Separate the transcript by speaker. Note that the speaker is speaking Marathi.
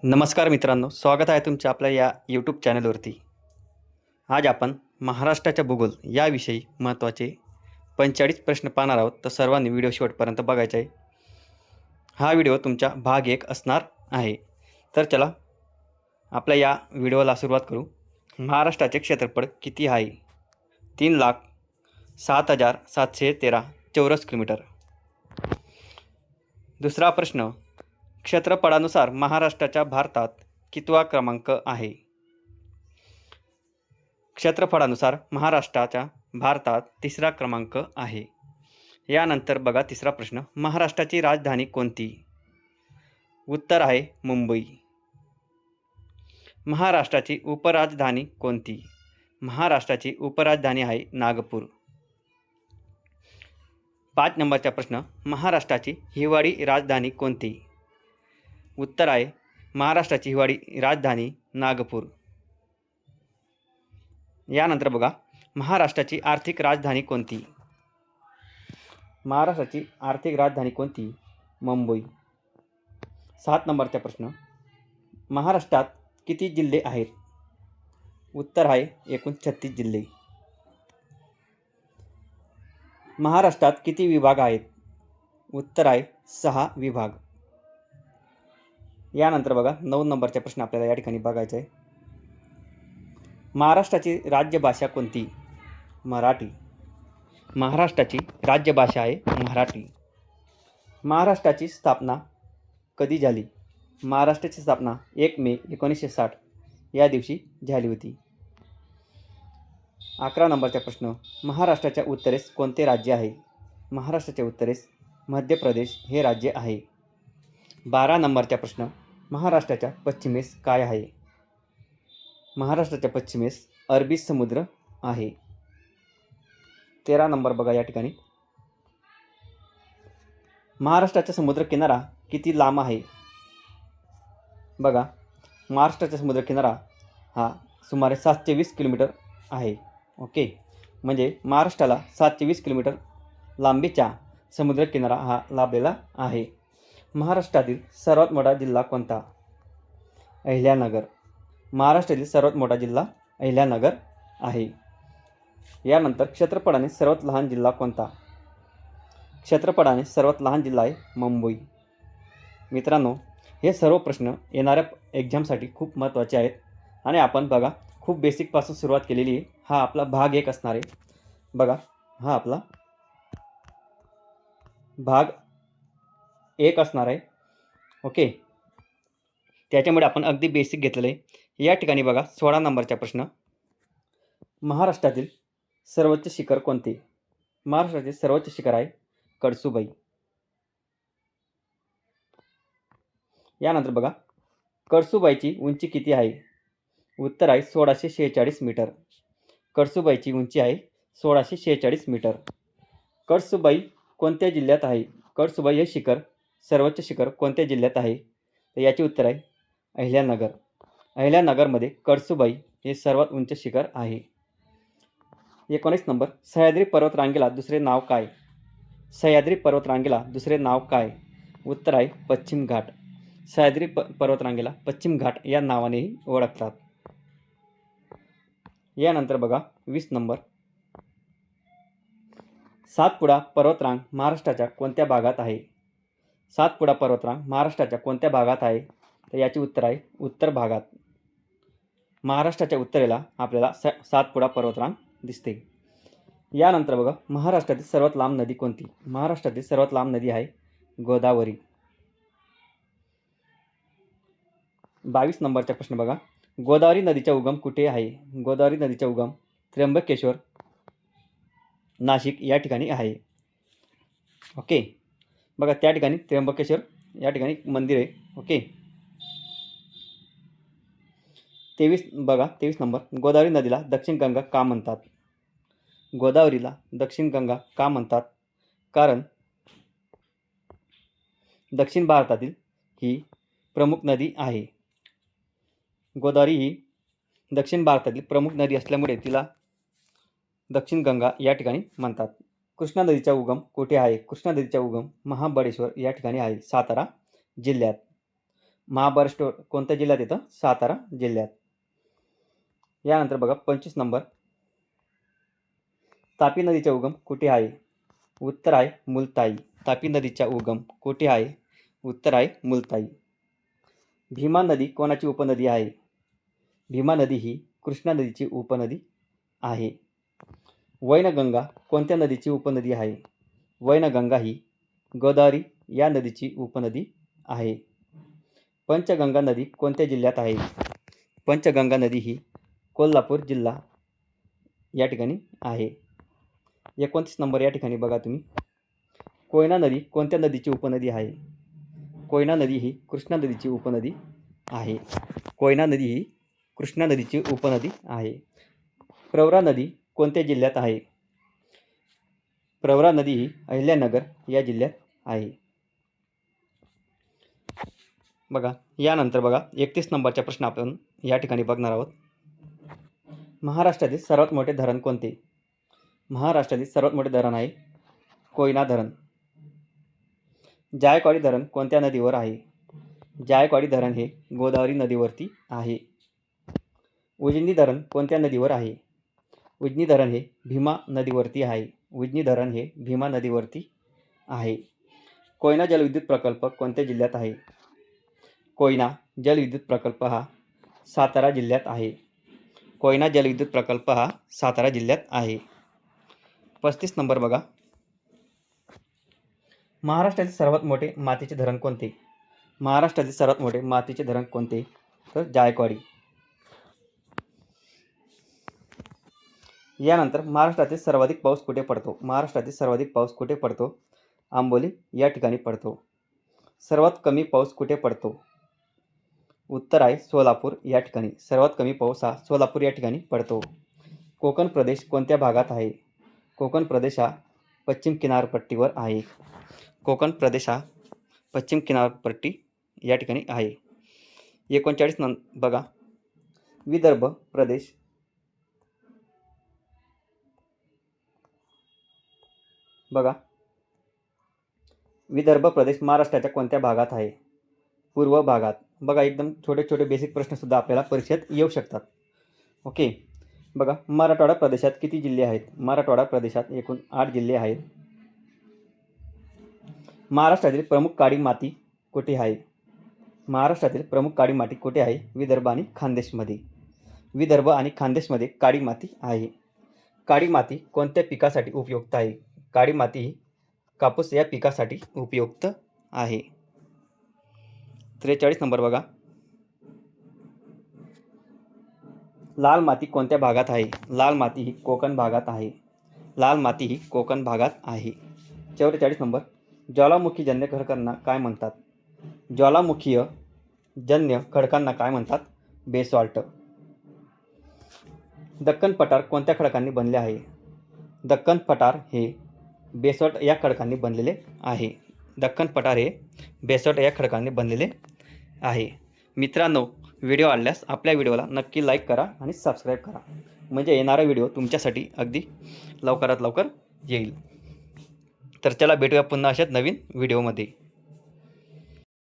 Speaker 1: नमस्कार मित्रांनो, स्वागत आहे तुमच्या आपल्या या यूट्यूब चॅनलवरती. आज आपण महाराष्ट्राच्या भूगोल याविषयी महत्त्वाचे 45 प्रश्न पाहणार आहोत. तर सर्वांनी व्हिडिओ शेवटपर्यंत बघायचा आहे. हा व्हिडिओ तुमचा भाग 1 असणार आहे. तर चला आपल्या या व्हिडिओला सुरुवात करू. महाराष्ट्राचे क्षेत्रफळ किती आहे? 3,07,713 चौरस किलोमीटर. दुसरा प्रश्न, क्षेत्रफळानुसार महाराष्ट्राच्या भारतात कितवा क्रमांक आहे? क्षेत्रफळानुसार महाराष्ट्राच्या भारतात तिसरा क्रमांक आहे. यानंतर बघा तिसरा प्रश्न, महाराष्ट्राची राजधानी कोणती? उत्तर आहे मुंबई. महाराष्ट्राची उपराजधानी कोणती? महाराष्ट्राची उपराजधानी आहे नागपूर. 5 नंबरचा प्रश्न, महाराष्ट्राची हिवाळी राजधानी कोणती? उत्तर आहे महाराष्ट्राची हिवाळी राजधानी नागपूर. यानंतर बघा, महाराष्ट्राची आर्थिक राजधानी कोणती? महाराष्ट्राची आर्थिक राजधानी कोणती? मुंबई. 7 नंबरचा प्रश्न, महाराष्ट्रात किती जिल्हे आहेत? उत्तर आहे एकूण 36 जिल्हे. महाराष्ट्रात किती विभाग आहेत? उत्तर आहे 6 विभाग. यानंतर बघा 9 नंबरचा प्रश्न आपल्याला या ठिकाणी बघायचा आहे. महाराष्ट्राची राज्यभाषा कोणती? मराठी. महाराष्ट्राची राज्यभाषा आहे मराठी. महाराष्ट्राची स्थापना कधी झाली? महाराष्ट्राची स्थापना 1 मे 1960 या दिवशी झाली होती. 11 नंबरचा प्रश्न, महाराष्ट्राच्या उत्तरेस कोणते राज्य आहे? महाराष्ट्राच्या उत्तरेस मध्य प्रदेश हे राज्य आहे. 12 नंबरचा प्रश्न, महाराष्ट्राच्या पश्चिमेस काय आहे? महाराष्ट्राच्या पश्चिमेस अरबी समुद्र आहे. 13 नंबर बघा या ठिकाणी, महाराष्ट्राचा समुद्रकिनारा किती लांब आहे? बघा, महाराष्ट्राचा समुद्रकिनारा हा सुमारे 720 किलोमीटर आहे. ओके, म्हणजे महाराष्ट्राला 720 किलोमीटर लांबीचा समुद्रकिनारा हा लाभलेला आहे. महाराष्ट्रातील सर्वात मोठा जिल्हा कोणता? अहिल्यानगर. महाराष्ट्रातील सर्वात मोठा जिल्हा अहिल्यानगर आहे. यानंतर क्षेत्रफळाने सर्वात लहान जिल्हा कोणता? क्षेत्रफळाने सर्वात लहान जिल्हा आहे मुंबई. मित्रांनो, हे सर्व प्रश्न येणाऱ्या एक्झामसाठी खूप महत्त्वाचे आहेत आणि आपण बघा खूप बेसिकपासून सुरुवात केलेली आहे. हा आपला भाग 1 असणार आहे. बघा, हा आपला भाग 1 असणार आहे. ओके, त्याच्यामुळे आपण अगदी बेसिक घेतलेलं आहे. या ठिकाणी बघा 16 नंबरचा प्रश्न, महाराष्ट्रातील सर्वोच्च शिखर कोणते? महाराष्ट्रातील सर्वोच्च शिखर आहे कळसुबाई. यानंतर बघा, कळसुबाईची उंची किती आहे? उत्तर आहे 1646 मीटर. कळसुबाईची उंची आहे 1646 मीटर. कळसुबाई कोणत्या जिल्ह्यात आहे? कळसुबाई हे शिखर, सर्वोच्च शिखर कोणत्या जिल्ह्यात आहे? तर याचे उत्तर आहे अहिल्यानगर. अहिल्यानगरमध्ये कळसुबाई हे सर्वात उंच शिखर आहे. 19 नंबर, सह्याद्री पर्वतरांगेला दुसरे नाव काय? सह्याद्री पर्वतरांगेला दुसरे नाव काय? उत्तर आहे पश्चिम घाट. सह्याद्री पर्वतरांगेला पश्चिम घाट या नावानेही ओळखतात. यानंतर बघा 20 नंबर, सातपुडा पर्वतरांग महाराष्ट्राच्या कोणत्या भागात आहे? सातपुडा पर्वतरांग महाराष्ट्राच्या कोणत्या भागात आहे? तर याचे उत्तर आहे उत्तर भागात. महाराष्ट्राच्या उत्तरेला आपल्याला सातपुडा पर्वतरांग दिसते. यानंतर बघा, महाराष्ट्रातील सर्वात लांब नदी कोणती? महाराष्ट्रातील सर्वात लांब नदी आहे गोदावरी. 22 नंबरचा प्रश्न बघा, गोदावरी नदीचा उगम कुठे आहे? गोदावरी नदीचा उगम त्र्यंबकेश्वर, नाशिक या ठिकाणी आहे. ओके, बघा त्या ठिकाणी त्र्यंबकेश्वर या ठिकाणी मंदिर आहे. ओके, 23 नंबर, गोदावरी नदीला दक्षिण गंगा का म्हणतात? गोदावरीला दक्षिण गंगा का म्हणतात? कारण दक्षिण भारतातील ही प्रमुख नदी आहे. गोदावरी ही दक्षिण भारतातील प्रमुख नदी असल्यामुळे तिला दक्षिण गंगा या ठिकाणी म्हणतात. कृष्णा नदीचा उगम कुठे आहे? कृष्णा नदीचा उगम महाबळेश्वर या ठिकाणी आहे, सातारा जिल्ह्यात. महाबळेश्वर कोणत्या जिल्ह्यात येतं? सातारा जिल्ह्यात. यानंतर बघा 25 नंबर. तापी नदीचा उगम कुठे आहे? उत्तर आहे मुलताई. तापी नदीचा उगम कुठे आहे? उत्तर आहे मुलताई. भीमा नदी कोणाची उपनदी आहे? भीमा नदी ही कृष्णा नदीची उपनदी आहे. वैनगंगा कोणत्या नदीची उपनदी आहे? वैनगंगा ही गोदावरी या नदीची उपनदी आहे. पंचगंगा नदी कोणत्या जिल्ह्यात आहे? पंचगंगा नदी ही कोल्हापूर जिल्हा या ठिकाणी आहे. 29 नंबर या ठिकाणी बघा तुम्ही. कोयना नदी कोणत्या नदीची उपनदी आहे? कोयना नदी ही कृष्णा नदीची उपनदी आहे. कोयना नदी ही कृष्णा नदीची उपनदी आहे. प्रवरा नदी कोणत्या जिल्ह्यात आहे? प्रवरा नदी ही अहिल्यानगर या जिल्ह्यात आहे. बघा यानंतर बघा 31 नंबरचा प्रश्न आपण या ठिकाणी बघणार आहोत. महाराष्ट्रातील सर्वात मोठे धरण कोणते? महाराष्ट्रातील सर्वात मोठे धरण आहे कोयना धरण. जायकवाडी धरण कोणत्या नदीवर आहे? जायकवाडी धरण हे गोदावरी नदीवरती आहे. उजनी धरण कोणत्या नदीवर आहे? उजनी धरण हे भीमा नदीवरती आहे. उजनी धरण हे भीमा नदीवरती आहे. कोयना जलविद्युत प्रकल्प कोणत्या जिल्ह्यात आहे? कोयना जलविद्युत प्रकल्प हा सातारा जिल्ह्यात आहे. कोयना जलविद्युत प्रकल्प हा सातारा जिल्ह्यात आहे. 35 नंबर बघा. महाराष्ट्रातील सर्वात मोठे मातीचे धरण कोणते? महाराष्ट्रातील सर्वात मोठे मातीचे धरण कोणते? तर जायकवाडी. यानंतर महाराष्ट्रातील सर्वाधिक पाऊस कुठे पडतो? महाराष्ट्रातील सर्वाधिक पाऊस कुठे पडतो? आंबोली या ठिकाणी पडतो. सर्वात कमी पाऊस कुठे पडतो? उत्तर आहे सोलापूर या ठिकाणी. सर्वात कमी पाऊस हा सोलापूर या ठिकाणी पडतो. कोकण प्रदेश कोणत्या भागात आहे? कोकण प्रदेश हा पश्चिम किनारपट्टीवर आहे. कोकण प्रदेश हा पश्चिम किनारपट्टी या ठिकाणी आहे. 39 बघा. विदर्भ प्रदेश बघा. विदर्भ प्रदेश महाराष्ट्राच्या कोणत्या भागात आहे? पूर्व भागात. बघा एकदम छोटे छोटे बेसिक प्रश्नसुद्धा आपल्याला परीक्षेत येऊ शकतात. ओके. बघा मराठवाडा प्रदेशात किती जिल्हे आहेत? मराठवाडा प्रदेशात एकूण 8 जिल्हे आहेत. महाराष्ट्रातील प्रमुख काळी माती कुठे आहे? महाराष्ट्रातील प्रमुख काळी माती कुठे आहे? विदर्भ आणि खानदेशमध्ये. विदर्भ आणि खानदेशमध्ये काळी माती आहे. काळी माती कोणत्या पिकासाठी उपयुक्त आहे? काळी माती ही कापूस या पिकासाठी उपयुक्त आहे. 43 नंबर बघा. लाल माती कोणत्या भागात आहे? लाल माती ही कोकण भागात आहे. लाल माती ही कोकण भागात आहे. 44 नंबर. ज्वालामुखी जन्य खडकांना काय म्हणतात? ज्वालामुखीय जन्य खडकांना काय म्हणतात? बेसॉल्ट. दक्खन पठार कोणत्या खडकांनी बनले आहे? दक्खन पठार हे बेसॉल्ट या खडकांनी बनलेले आहे. दक्खन पठार हे बेसॉल्ट या खडकांनी बनलेले आहे. मित्रांनो, व्हिडिओ आवडल्यास आपल्या व्हिडिओला नक्की लाईक करा आणि सबस्क्राईब करा, म्हणजे येणारा व्हिडिओ तुमच्यासाठी अगदी लवकरात लवकर येईल. तर चला भेटूया पुन्हा अशाच नवीन व्हिडिओमध्ये.